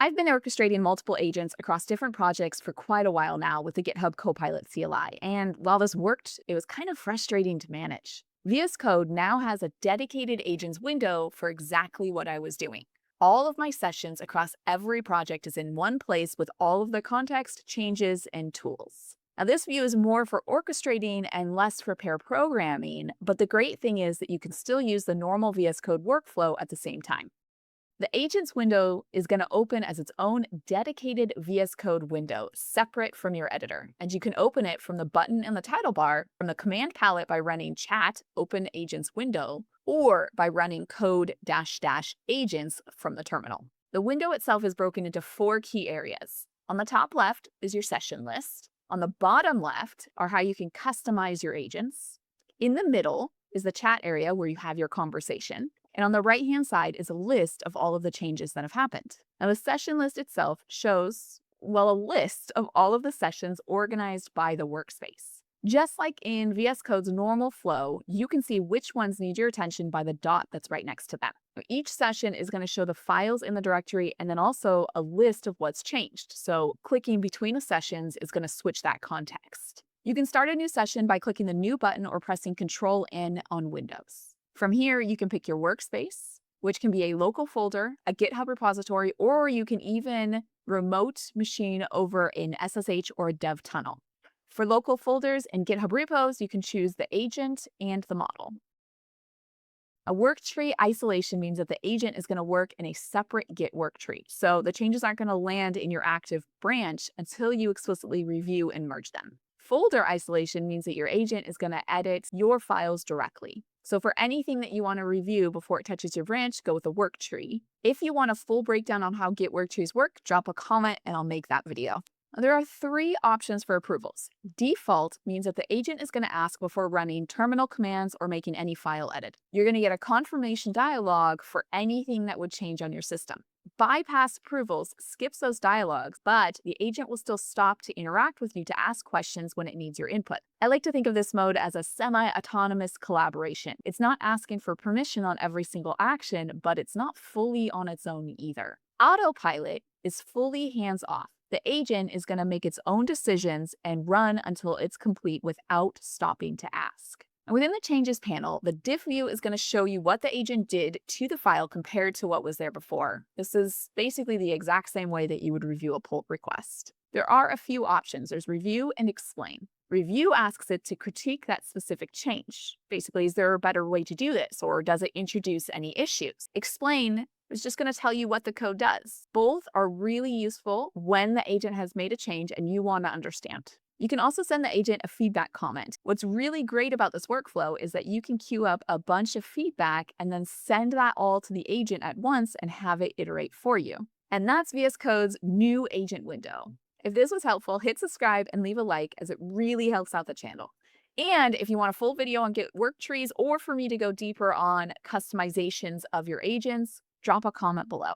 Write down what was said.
I've been orchestrating multiple agents across different projects for quite a while now with the GitHub Copilot CLI, and while this worked, it was kind of frustrating to manage. VS Code now has a dedicated agents window for exactly what I was doing. All of my sessions across every project is in one place with all of the context, changes, and tools. Now, this view is more for orchestrating and less for pair programming, but the great thing is that you can still use the normal VS Code workflow at the same time. The agents window is going to open as its own dedicated VS Code window, separate from your editor. And you can open it from the button in the title bar, from the command palette by running chat open agents window, or by running code dash dash agents from the terminal. The window itself is broken into four key areas. On the top left is your session list. On the bottom left are how you can customize your agents. In the middle is the chat area where you have your conversation. And on the right-hand side is a list of all of the changes that have happened. Now, the session list itself shows, well, a list of all of the sessions organized by the workspace. Just like in VS Code's normal flow, you can see which ones need your attention by the dot that's right next to them. Each session is going to show the files in the directory and then also a list of what's changed. So clicking between the sessions is going to switch that context. You can start a new session by clicking the new button or pressing Control N on Windows. From here, you can pick your workspace, which can be a local folder, a GitHub repository, or you can even remote machine over in SSH or a dev tunnel. For local folders and GitHub repos, you can choose the agent and the model. A work tree isolation means that the agent is going to work in a separate Git work tree. So the changes aren't going to land in your active branch until you explicitly review and merge them. Folder isolation means that your agent is going to edit your files directly. So for anything that you want to review before it touches your branch, go with a work tree. If you want a full breakdown on how Git work trees work, drop a comment and I'll make that video. There are three options for approvals. Default means that the agent is going to ask before running terminal commands or making any file edit. You're going to get a confirmation dialog for anything that would change on your system. Bypass approvals skips those dialogues, but the agent will still stop to interact with you to ask questions when it needs your input. I like to think of this mode as a semi-autonomous collaboration. It's not asking for permission on every single action, but it's not fully on its own either. Autopilot is fully hands-off. The agent is going to make its own decisions and run until it's complete without stopping to ask. And within the Changes panel, the diff view is going to show you what the agent did to the file compared to what was there before. This is basically the exact same way that you would review a pull request. There are a few options. There's Review and Explain. Review asks it to critique that specific change. Basically, is there a better way to do this, or does it introduce any issues? Explain is just going to tell you what the code does. Both are really useful when the agent has made a change and you want to understand. You can also send the agent a feedback comment. What's really great about this workflow is that you can queue up a bunch of feedback and then send that all to the agent at once and have it iterate for you. And that's VS Code's new agent window. If this was helpful, hit subscribe and leave a like as it really helps out the channel. And if you want a full video on Git work trees or for me to go deeper on customizations of your agents, drop a comment below.